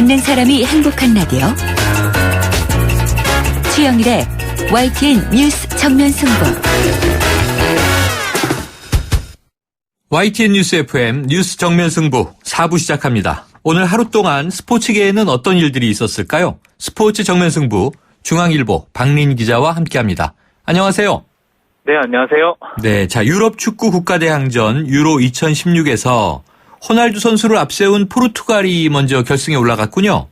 듣는 사람이 행복한 라디오 최영일의 YTN 뉴스 정면 승부. YTN 뉴스 FM 뉴스 정면 승부 4부 시작합니다. 오늘 하루 동안 스포츠계에는 어떤 일들이 있었을까요? 스포츠 정면 승부 중앙일보 박린 기자와 함께합니다. 안녕하세요. 네, 안녕하세요. 네, 자 유럽 축구 국가대항전 유로 2016에서 호날두 선수를 앞세운 포르투갈이 먼저 결승에 올라갔군요.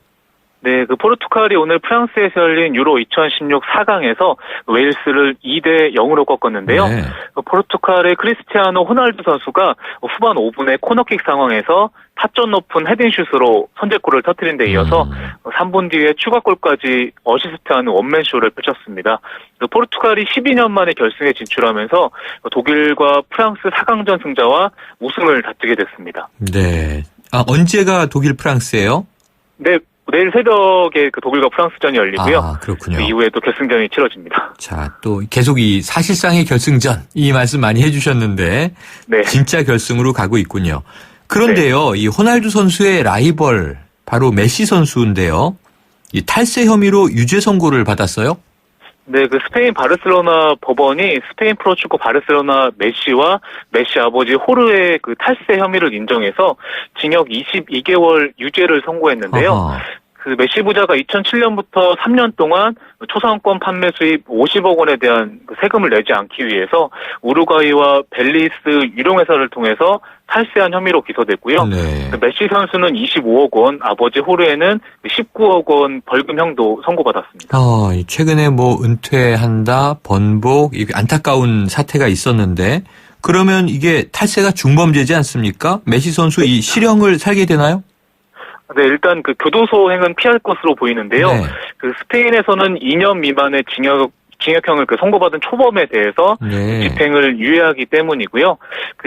네, 포르투갈이 오늘 프랑스에서 열린 유로 2016 4강에서 웨일스를 2대 0으로 꺾었는데요. 네. 포르투갈의 크리스티아노 호날두 선수가 후반 5분의 코너킥 상황에서 타점 높은 헤딩슛으로 선제골을 터뜨린 데 이어서 3분 뒤에 추가골까지 어시스트하는 원맨쇼를 펼쳤습니다. 포르투갈이 12년 만에 결승에 진출하면서 독일과 프랑스 4강전 승자와 우승을 다투게 됐습니다. 네. 언제가 독일 프랑스예요? 네. 내일 새벽에 독일과 프랑스전이 열리고요. 아, 그렇군요. 그 이후에 또 결승전이 치러집니다. 자, 또 계속 이 사실상의 결승전 이 말씀 많이 해주셨는데 네. 진짜 결승으로 가고 있군요. 그런데요, 이 호날두 선수의 라이벌 바로 메시 선수인데요. 이 탈세 혐의로 유죄 선고를 받았어요? 네, 스페인 바르셀로나 법원이 스페인 프로축구 바르셀로나 메시와 메시 아버지 호르의 탈세 혐의를 인정해서 징역 22개월 유죄를 선고했는데요. 아하. 메시 부자가 2007년부터 3년 동안 초상권 판매 수입 50억 원에 대한 세금을 내지 않기 위해서 우루과이와 벨리스 유령회사를 통해서 탈세한 혐의로 기소됐고요. 네. 메시 선수는 25억 원, 아버지 호르에는 19억 원 벌금형도 선고받았습니다. 최근에 은퇴한다, 번복, 안타까운 사태가 있었는데 그러면 이게 탈세가 중범죄지 않습니까? 메시 선수 이 실형을 살게 되나요? 네, 일단 교도소행은 피할 것으로 보이는데요. 네. 스페인에서는 2년 미만의 징역형을 선고받은 초범에 대해서 네. 집행을 유예하기 때문이고요.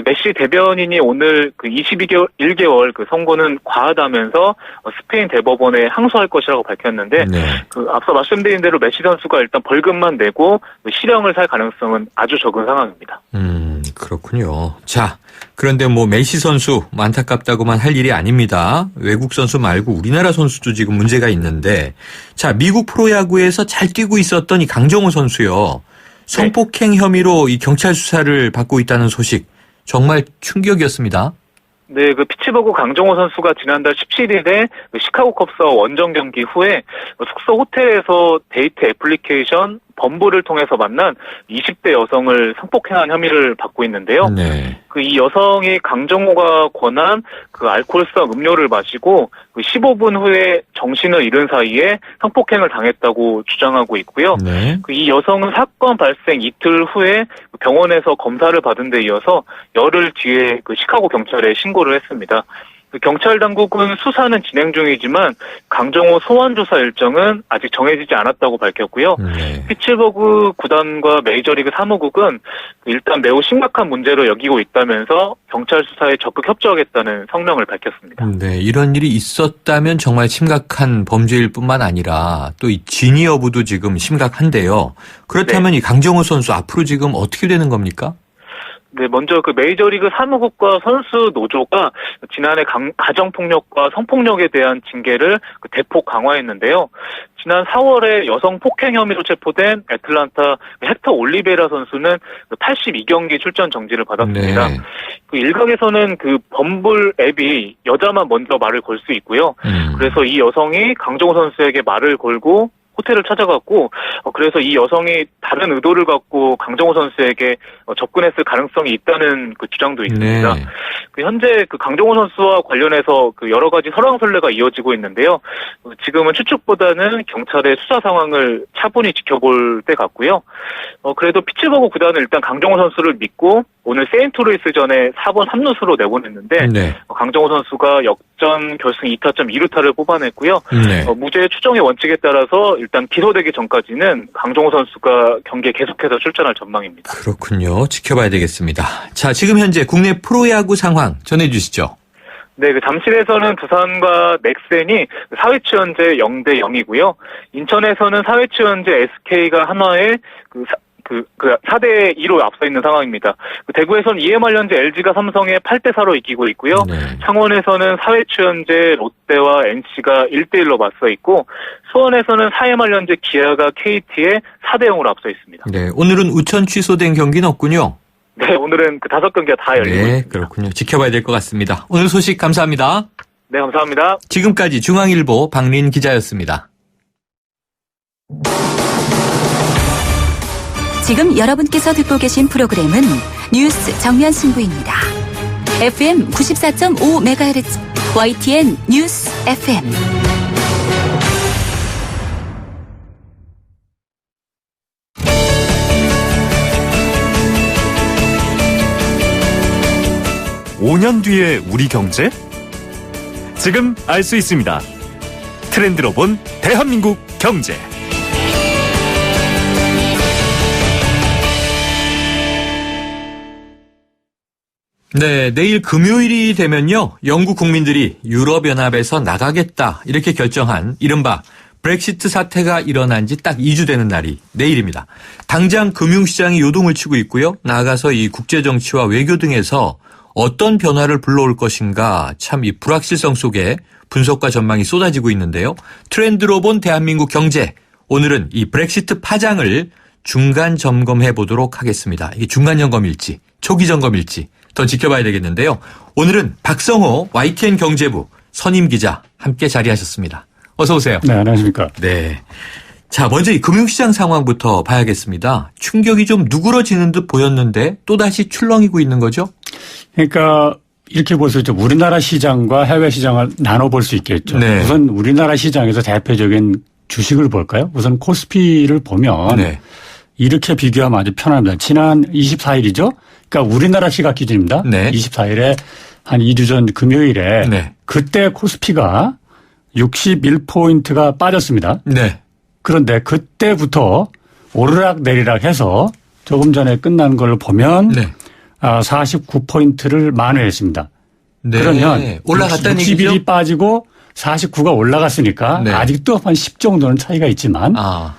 메시 대변인이 오늘 21개월 선고는 과하다면서 스페인 대법원에 항소할 것이라고 밝혔는데 네. 앞서 말씀드린 대로 메시 선수가 일단 벌금만 내고 실형을 살 가능성은 아주 적은 상황입니다. 그렇군요. 자, 그런데 메시 선수 안타깝다고만 할 일이 아닙니다. 외국 선수 말고 우리나라 선수도 지금 문제가 있는데, 자, 미국 프로야구에서 잘 뛰고 있었던 이 강정호 선수요. 성폭행 혐의로 이 경찰 수사를 받고 있다는 소식 정말 충격이었습니다. 네, 피츠버그 강정호 선수가 지난달 17일에 시카고 컵스와 원정 경기 후에 숙소 호텔에서 데이트 애플리케이션 범부를 통해서 만난 20대 여성을 성폭행한 혐의를 받고 있는데요. 네. 이 여성이 강정호가 권한 알코올성 음료를 마시고 15분 후에 정신을 잃은 사이에 성폭행을 당했다고 주장하고 있고요. 네. 이 여성은 사건 발생 이틀 후에 병원에서 검사를 받은 데 이어서 열흘 뒤에 시카고 경찰에 신고를 했습니다. 경찰 당국은 수사는 진행 중이지만 강정호 소환 조사 일정은 아직 정해지지 않았다고 밝혔고요. 네. 피츠버그 구단과 메이저리그 사무국은 일단 매우 심각한 문제로 여기고 있다면서 경찰 수사에 적극 협조하겠다는 성명을 밝혔습니다. 네, 이런 일이 있었다면 정말 심각한 범죄일 뿐만 아니라 또 이 진위 여부도 지금 심각한데요. 그렇다면 네. 이 강정호 선수 앞으로 지금 어떻게 되는 겁니까? 네, 먼저 메이저리그 사무국과 선수 노조가 지난해 가정폭력과 성폭력에 대한 징계를 대폭 강화했는데요. 지난 4월에 여성 폭행 혐의로 체포된 애틀란타 헥터 올리베라 선수는 82경기 출전 정지를 받았습니다. 네. 일각에서는 범블 앱이 여자만 먼저 말을 걸 수 있고요. 그래서 이 여성이 강정호 선수에게 말을 걸고 호텔을 찾아갔고 그래서 이 여성이 다른 의도를 갖고 강정호 선수에게 접근했을 가능성이 있다는 주장도 있습니다. 네. 현재 강정호 선수와 관련해서 여러 가지 설왕설래가 이어지고 있는데요. 지금은 추측보다는 경찰의 수사 상황을 차분히 지켜볼 때 같고요. 그래도 피츠버그 구단은 일단 강정호 선수를 믿고 오늘 세인트루이스전에 4번 3루수로 내보냈는데 네. 강정호 선수가 역전 결승 2타점 2루타를 뽑아냈고요. 네. 무죄 추정의 원칙에 따라서 일단 기소되기 전까지는 강정호 선수가 경기에 계속해서 출전할 전망입니다. 그렇군요. 지켜봐야 되겠습니다. 자, 지금 현재 국내 프로야구 상황 전해주시죠. 네, 잠실에서는 두산과 넥센이 4회치 현재 0대 0이고요. 인천에서는 4회치 현재 SK가 한화에 그 4대 2로 앞서 있는 상황입니다. 대구에서는 EMR연재 LG가 삼성에 8대 4로 이기고 있고요. 네. 창원에서는 사회추연제 롯데와 NC가 1대 1로 맞서 있고 수원에서는 4MR연재 기아가 KT에 4대 0으로 앞서 있습니다. 네, 오늘은 우천 취소된 경기는 없군요. 네, 오늘은 그 5경기가 다 열리고 네, 있습니다. 그렇군요. 지켜봐야 될 것 같습니다. 오늘 소식 감사합니다. 네, 감사합니다. 지금까지 중앙일보 박린 기자였습니다. 지금 여러분께서 듣고 계신 프로그램은 뉴스 정면 승부입니다. FM 94.5MHz YTN 뉴스 FM. 오 년 뒤의 우리 경제? 지금 알 수 있습니다. 트렌드로 본 대한민국 경제. 네, 내일 금요일이 되면요, 영국 국민들이 유럽연합에서 나가겠다 이렇게 결정한 이른바 브렉시트 사태가 일어난 지 딱 2주 되는 날이 내일입니다. 당장 금융시장이 요동을 치고 있고요. 나아가서 이 국제정치와 외교 등에서 어떤 변화를 불러올 것인가, 참 이 불확실성 속에 분석과 전망이 쏟아지고 있는데요. 트렌드로 본 대한민국 경제, 오늘은 이 브렉시트 파장을 중간 점검해 보도록 하겠습니다. 이게 중간 점검일지 초기 점검일지 더 지켜봐야 되겠는데요. 오늘은 박성호 YTN 경제부 선임 기자 함께 자리하셨습니다. 어서 오세요. 네, 안녕하십니까. 네. 자, 먼저 이 금융시장 상황부터 봐야겠습니다. 충격이 좀 누그러지는 듯 보였는데 또다시 출렁이고 있는 거죠? 그러니까 이렇게 볼 수 있죠. 우리나라 시장과 해외 시장을 나눠볼 수 있겠죠. 네. 우선 우리나라 시장에서 대표적인 주식을 볼까요? 우선 코스피를 보면 네. 이렇게 비교하면 아주 편합니다. 지난 24일이죠. 그러니까 우리나라 시각 기준입니다. 네. 24일에 한 2주 전 금요일에 네. 그때 코스피가 61포인트가 빠졌습니다. 네. 그런데 그때부터 오르락 내리락 해서 조금 전에 끝난 걸 보면 네. 49포인트를 만회했습니다. 네. 그러면 올라갔다는 61이 얘기죠? 빠지고 49가 올라갔으니까 네. 아직도 한 10 정도는 차이가 있지만 아,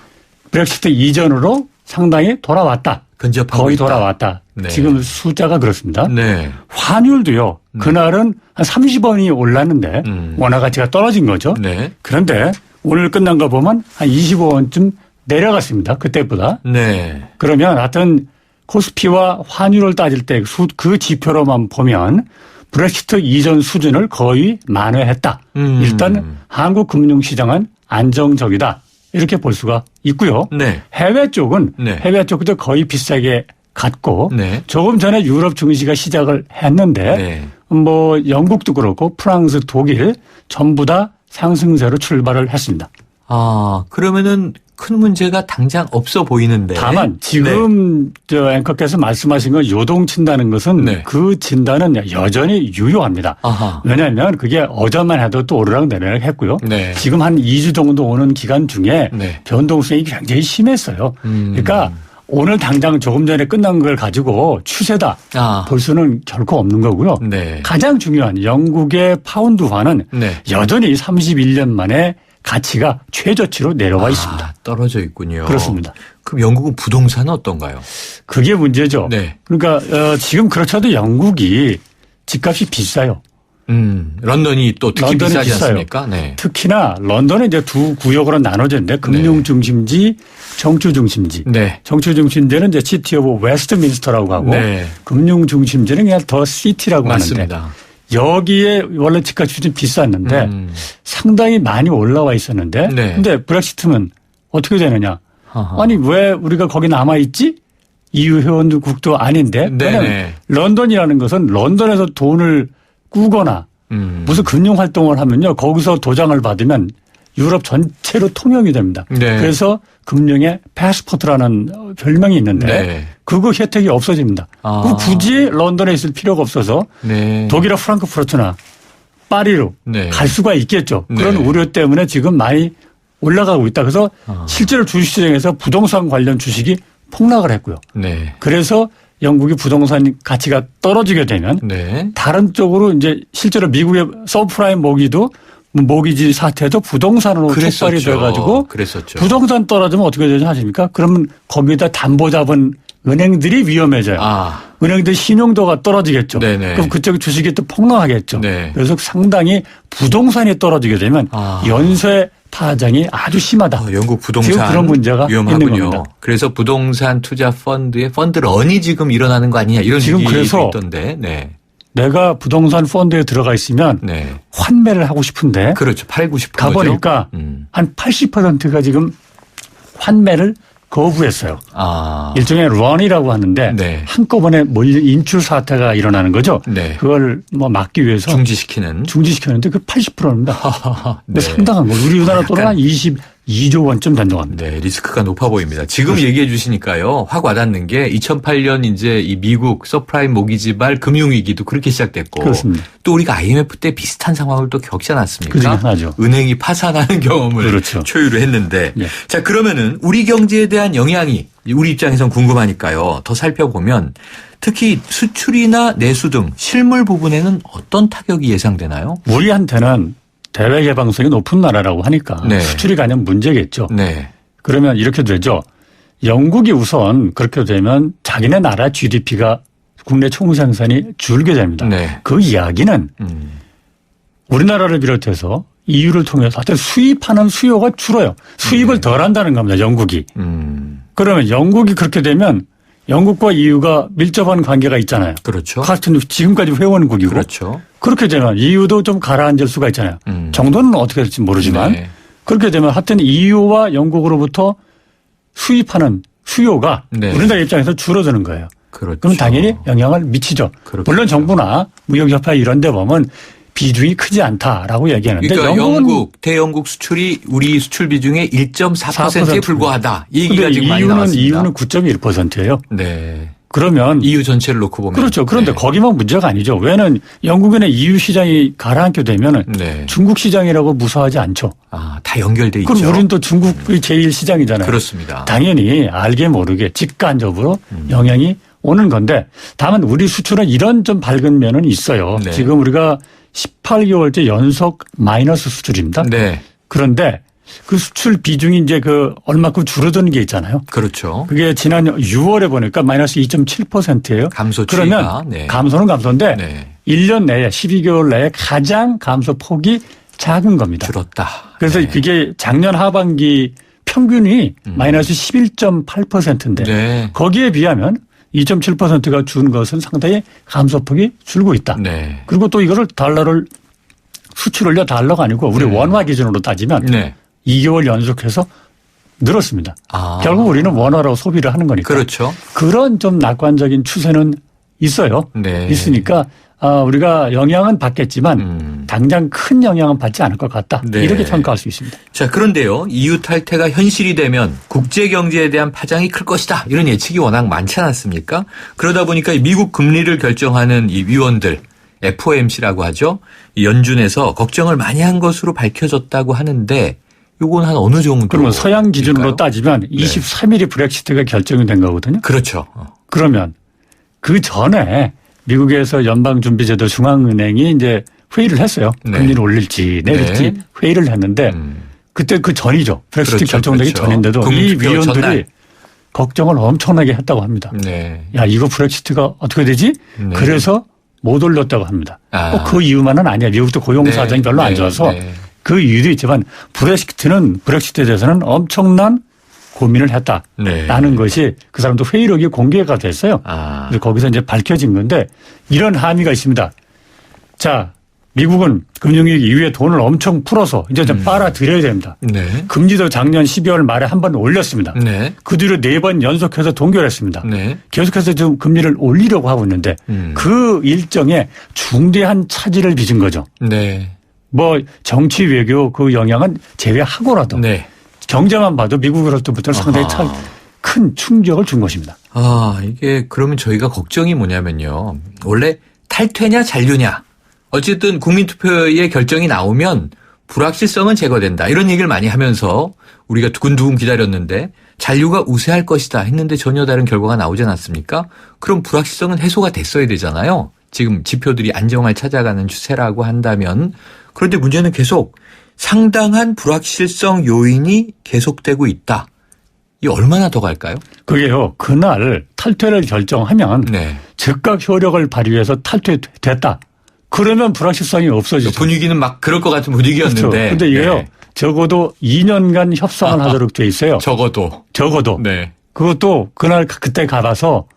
브렉시트 이전으로 상당히 돌아왔다. 근접하고 거의 있다. 돌아왔다. 네. 지금 숫자가 그렇습니다. 네. 환율도요. 그날은 한 30원이 올랐는데 원화 가치가 떨어진 거죠. 네. 그런데 오늘 끝난 거 보면 한 25원쯤 내려갔습니다. 그때보다. 네. 그러면 하여튼 코스피와 환율을 따질 때 그 지표로만 보면 브렉시트 이전 수준을 거의 만회했다. 일단 한국 금융시장은 안정적이다. 이렇게 볼 수가 있고요. 네. 해외 쪽은 네. 해외 쪽도 거의 비싸게 갔고 네. 조금 전에 유럽 증시가 시작을 했는데 네. 뭐 영국도 그렇고 프랑스, 독일 전부 다 상승세로 출발을 했습니다. 아, 그러면은 큰 문제가 당장 없어 보이는데. 다만 지금 저 앵커께서 말씀하신 건 요동친다는 것은 네. 그 진단은 여전히 유효합니다. 아하. 왜냐하면 그게 어제만 해도 또 오르락 내리락 했고요. 네. 지금 한 2주 정도 오는 기간 중에 네. 변동성이 굉장히 심했어요. 그러니까 오늘 당장 조금 전에 끝난 걸 가지고 추세다 아. 볼 수는 결코 없는 거고요. 네. 가장 중요한 영국의 파운드화는 네. 여전히 31년 만에 가치가 최저치로 내려와 있습니다. 떨어져 있군요. 그렇습니다. 그럼 영국은 부동산은 어떤가요? 그게 문제죠. 네. 그러니까 지금 그렇잖아도 영국이 집값이 비싸요. 런던이 또 특히 런던이 비싸지 비싸요. 않습니까? 네. 특히나 런던은 이제 두 구역으로 나눠졌는데 금융 중심지, 정치 중심지. 네. 정치 중심지는 이제 시티 오브 웨스트민스터라고 하고 네. 금융 중심지는 그냥 더 시티라고 맞습니다. 하는데 여기에 원래 집값이 좀 비쌌는데 상당히 많이 올라와 있었는데 네. 근데 브렉시트는 어떻게 되느냐? 아하. 아니 왜 우리가 거기 남아 있지? EU 회원국도 아닌데. 네네. 왜냐하면 런던이라는 것은 런던에서 돈을 꾸거나 무슨 금융 활동을 하면요 거기서 도장을 받으면 유럽 전체로 통용이 됩니다. 네. 그래서 금융의 패스포트라는 별명이 있는데 네. 그거 혜택이 없어집니다. 아. 그 굳이 런던에 있을 필요가 없어서 네. 독일의 프랑크푸르트나 파리로 네. 갈 수가 있겠죠. 그런 네. 우려 때문에 지금 많이 올라가고 있다. 그래서 실제로 주식시장에서 부동산 관련 주식이 폭락을 했고요. 네. 그래서 영국이 부동산 가치가 떨어지게 되면 네. 다른 쪽으로 이제 실제로 미국의 서프라임 모기도 모기지 사태도 부동산으로 촉발이 돼가지고 그랬었죠. 부동산 떨어지면 어떻게 되지 아십니까? 그러면 거기다 담보 잡은 은행들이 위험해져요. 은행들 신용도가 떨어지겠죠. 네네. 그럼 그쪽 주식이 또 폭락하겠죠. 네. 그래서 상당히 부동산이 떨어지게 되면 연쇄 파장이 아주 심하다. 영국 부동산 지금 그런 문제가 위험하군요. 있는 겁니다. 그래서 부동산 투자 펀드의 펀드런이 지금 일어나는 거 아니냐 이런 지금 얘기도 그래서 있던데. 네. 내가 부동산 펀드에 들어가 있으면 네. 환매를 하고 싶은데 그렇죠. 팔고 싶은 가보니까 거죠. 한 80%가 지금 환매를 거부했어요. 일종의 런이라고 하는데 네. 한꺼번에 인출 사태가 일어나는 거죠. 네. 그걸 뭐 막기 위해서 중지시켰는데 그 80%입니다. 네. 상당한 거. 우리나라 돈은 한 22조 원쯤 된다고 합니다. 네, 리스크가 높아 보입니다. 지금 얘기해 주시니까요. 확 와닿는 게 2008년 이제 이 미국 서프라임 모기지발 금융위기도 그렇게 시작됐고. 그렇습니다. 또 우리가 IMF 때 비슷한 상황을 또 겪지 않았습니까? 그중에 하나죠. 은행이 파산하는 경험을 그렇죠. 초유를 했는데. 네. 자, 그러면은 우리 경제에 대한 영향이 우리 입장에선 궁금하니까요. 더 살펴보면 특히 수출이나 내수 등 실물 부분에는 어떤 타격이 예상되나요? 우리한테는 대외 개방성이 높은 나라라고 하니까 네. 수출이 가장 문제겠죠. 네. 그러면 이렇게 되죠. 영국이 우선 그렇게 되면 자기네 나라 GDP가 국내 총생산이 줄게 됩니다. 네. 그 이야기는 우리나라를 비롯해서 EU를 통해서 하여튼 수입하는 수요가 줄어요. 수입을 덜 한다는 겁니다. 영국이. 그러면 영국이 그렇게 되면 영국과 EU가 밀접한 관계가 있잖아요. 그렇죠. 같은 지금까지 회원국이고. 그렇죠. 그렇게 되면 EU도 좀 가라앉을 수가 있잖아요. 정도는 어떻게 될지 모르지만 네. 그렇게 되면 하여튼 EU와 영국으로부터 수입하는 수요가 네. 우리나라 입장에서 줄어드는 거예요. 그렇죠. 그럼 당연히 영향을 미치죠. 그렇겠죠. 물론 정부나 무역협회 이런 데 보면 비중이 크지 않다라고 얘기하는데 그러니까 영국은 대영국 수출이 우리 수출 비중의 1.4%에 불과하다. 이 얘기가 지금 많이 나왔습니다. EU는 9.1%예요. 네. 그러면 EU 전체를 놓고 보면. 그렇죠. 그런데 네. 거기만 문제가 아니죠. 왜냐하면 영국에는 EU 시장이 가라앉게 되면 네. 중국 시장이라고 무서워하지 않죠. 다 연결돼 있죠. 그럼 우리는 또 중국의 제1 시장이잖아요. 그렇습니다. 당연히 알게 모르게 직간접으로 영향이 오는 건데 다만 우리 수출은 이런 좀 밝은 면은 있어요. 네. 지금 우리가 18개월째 연속 마이너스 수출입니다. 네. 그런데 그 수출 비중이 이제 그 얼마큼 줄어드는 게 있잖아요. 그렇죠. 그게 지난 6월에 보니까 마이너스 2.7%예요. 감소 추이가. 그러면 네. 감소는 감소인데 네. 1년 내에 12개월 내에 가장 감소 폭이 작은 겁니다. 줄었다. 그래서 네. 그게 작년 하반기 평균이 마이너스 11.8%인데 네. 거기에 비하면 2.7%가 준 것은 상당히 감소폭이 줄고 있다. 네. 그리고 또 이거를 달러를 수출을요 달러가 아니고 우리 원화 기준으로 따지면 네. 2개월 연속해서 늘었습니다. 결국 우리는 원화로 소비를 하는 거니까. 그렇죠. 그런 좀 낙관적인 추세는 있어요. 네. 있으니까 우리가 영향은 받겠지만 당장 큰 영향은 받지 않을 것 같다. 네. 이렇게 평가할 수 있습니다. 자, 그런데요. EU 탈퇴가 현실이 되면 국제 경제에 대한 파장이 클 것이다. 이런 예측이 워낙 많지 않았습니까? 그러다 보니까 미국 금리를 결정하는 이 위원들 FOMC라고 하죠. 이 연준에서 걱정을 많이 한 것으로 밝혀졌다고 하는데 요건 한 어느 정도? 그러면 서양 기준으로 일까요? 따지면 23일이 브렉시트가 결정이 된 거거든요. 그렇죠. 그러면 그 전에 미국에서 연방준비제도 중앙은행이 이제 회의를 했어요. 네. 금리를 올릴지 내릴지 네. 회의를 했는데 그때 그 전이죠. 브렉시트 그렇죠. 결정되기 그렇죠. 전인데도 이 국민투표 위원들이 전날. 걱정을 엄청나게 했다고 합니다. 네. 야, 이거 브렉시트가 어떻게 되지? 네. 그래서 못 올렸다고 합니다. 아. 꼭 그 이유만은 아니야. 미국도 고용 사정이 별로 안 좋아서 그 이유도 있지만 브렉시트에 대해서는 엄청난 고민을 했다라는 것이 그 사람도 회의록이 공개가 됐어요. 그래서 거기서 이제 밝혀진 건데 이런 함의가 있습니다. 자, 미국은 금융위기 이후에 돈을 엄청 풀어서 이제 좀 빨아들여야 됩니다. 네. 금리도 작년 12월 말에 한 번 올렸습니다. 네. 그 뒤로 4번 연속해서 동결했습니다. 네. 계속해서 좀 금리를 올리려고 하고 있는데 그 일정에 중대한 차질을 빚은 거죠. 네. 뭐 정치 외교 그 영향은 제외하고라도 네. 경제만 봐도 미국으로부터 상당히 큰 충격을 준 것입니다. 이게 그러면 저희가 걱정이 뭐냐면요. 원래 탈퇴냐 잔류냐. 어쨌든 국민투표의 결정이 나오면 불확실성은 제거된다. 이런 얘기를 많이 하면서 우리가 두근두근 기다렸는데 잔류가 우세할 것이다 했는데 전혀 다른 결과가 나오지 않았습니까? 그럼 불확실성은 해소가 됐어야 되잖아요. 지금 지표들이 안정을 찾아가는 추세라고 한다면 그런데 문제는 계속 상당한 불확실성 요인이 계속되고 있다. 이 얼마나 더 갈까요? 그게요. 그날 탈퇴를 결정하면 네. 즉각 효력을 발휘해서 탈퇴됐다. 그러면 불확실성이 없어지죠. 분위기는 막 그럴 것 같은 분위기였는데. 그렇죠. 근데 이게요. 네. 적어도 2년간 협상을 하도록 돼 있어요. 적어도. 네. 그것도 그날 그때 가봐서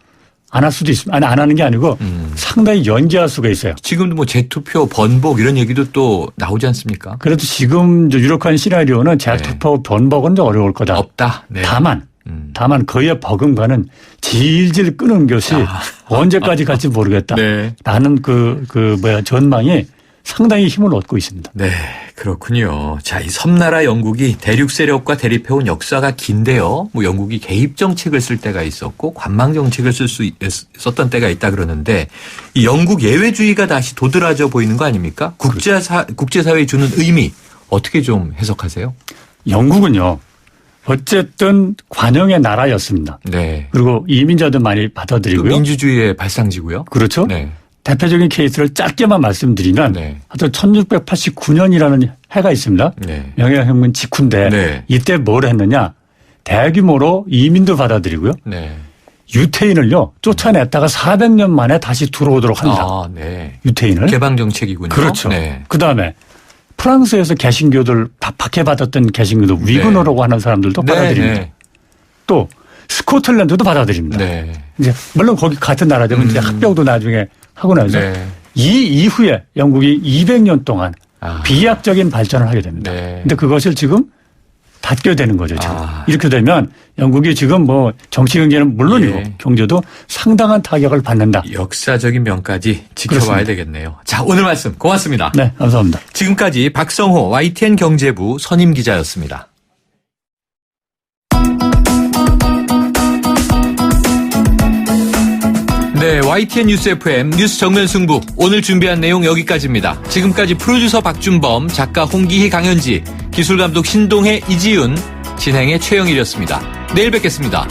안 할 수도 있습니다. 안 하는 게 아니고 상당히 연기할 수가 있어요. 지금도 뭐 재투표, 번복 이런 얘기도 또 나오지 않습니까? 그래도 지금 유력한 시나리오는 재투표 번복은 좀 어려울 거다. 없다. 네. 다만 그의 버금가는 질질 끄는 것이 언제까지 갈지 모르겠다. 네. 라는 전망이 상당히 힘을 얻고 있습니다. 네, 그렇군요. 자, 이 섬나라 영국이 대륙 세력과 대립해온 역사가 긴데요. 뭐 영국이 개입 정책을 쓸 때가 있었고 관망 정책을 썼던 때가 있다 그러는데 이 영국 예외주의가 다시 도드라져 보이는 거 아닙니까? 국제사회에 주는 의미 어떻게 좀 해석하세요? 영국은요. 어쨌든 관용의 나라였습니다. 네. 그리고 이민자도 많이 받아들이고요. 민주주의의 발상지고요. 그렇죠. 네. 대표적인 케이스를 짧게만 말씀드리면 네. 하여튼 1689년이라는 해가 있습니다. 네. 명예혁명 직후인데 네. 이때 뭘 했느냐. 대규모로 이민도 받아들이고요. 네. 유태인을요. 쫓아냈다가 400년 만에 다시 들어오도록 합니다. 네. 유태인을. 개방 정책이군요. 그렇죠. 네. 그다음에 프랑스에서 개신교들 박해받았던 개신교들 위그너라고 하는 사람들도 받아들입니다. 네. 또 스코틀랜드도 받아들입니다. 네. 이제 물론 거기 같은 나라지만 이제 합병도 나중에 하고 나서 네. 이 이후에 영국이 200년 동안 비약적인 발전을 하게 됩니다. 네. 근데 그것을 지금 닫게 되는 거죠. 지금. 이렇게 되면 영국이 지금 뭐 정치 경제는 물론이고 예. 경제도 상당한 타격을 받는다. 역사적인 면까지 지켜봐야 그렇습니다. 되겠네요. 자, 오늘 말씀 고맙습니다. 네, 감사합니다. 지금까지 박성호 YTN 경제부 선임 기자였습니다. 네, YTN 뉴스 FM 뉴스 정면 승부 오늘 준비한 내용 여기까지입니다. 지금까지 프로듀서 박준범, 작가 홍기희, 강현지, 기술감독 신동혜, 이지윤, 진행의 최영일이었습니다. 내일 뵙겠습니다.